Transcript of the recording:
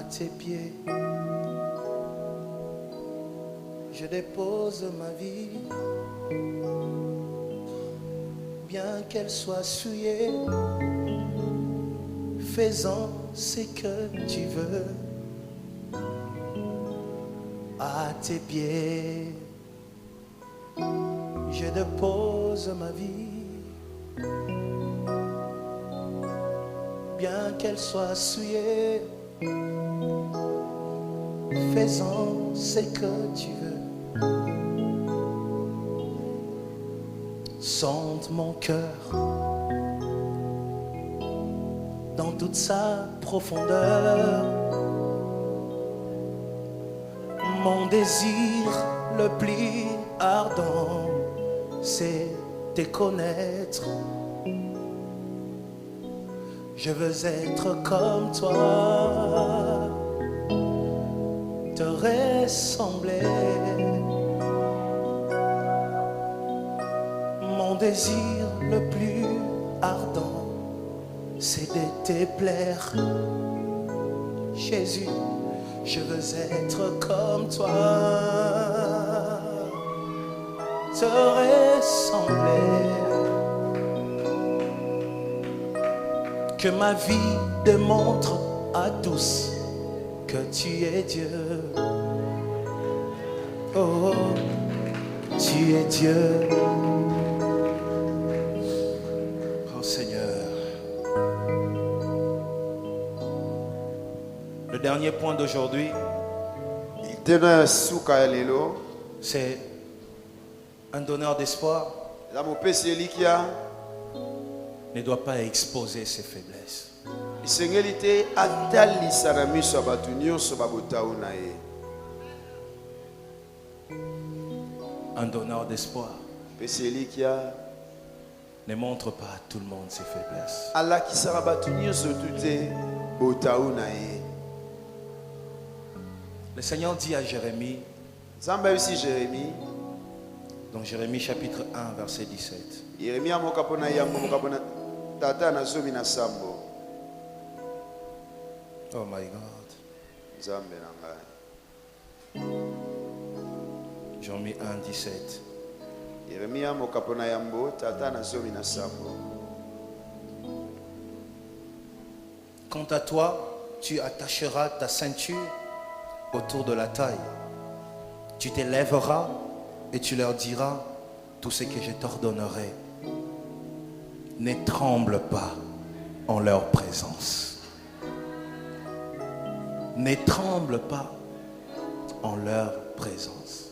À tes pieds, je dépose ma vie, bien qu'elle soit souillée, fais-en ce que tu veux. À tes pieds, je dépose ma vie, bien qu'elle soit souillée, fais-en ce que tu veux. Sonde mon cœur dans toute sa profondeur. Mon désir le plus ardent, c'est te connaître. Je veux être comme toi, te ressembler. Mon désir le plus ardent, c'est de te plaire. Jésus, je veux être comme toi, te ressembler. Que ma vie démontre à tous que tu es Dieu. Oh, tu es Dieu. Oh Seigneur. Le dernier point d'aujourd'hui, c'est un donneur d'espoir ne doit pas exposer ses faiblesses. Un donneur d'espoir ne montre pas à tout le monde ses faiblesses. Le Seigneur dit à Jérémie, dans Jérémie chapitre 1 verset 17, oh my God. Jérémie 1, 17. Quant à toi, tu attacheras ta ceinture autour de la taille. Tu t'élèveras et tu leur diras tout ce que je t'ordonnerai. Ne tremble pas en leur présence. Ne tremble pas en leur présence.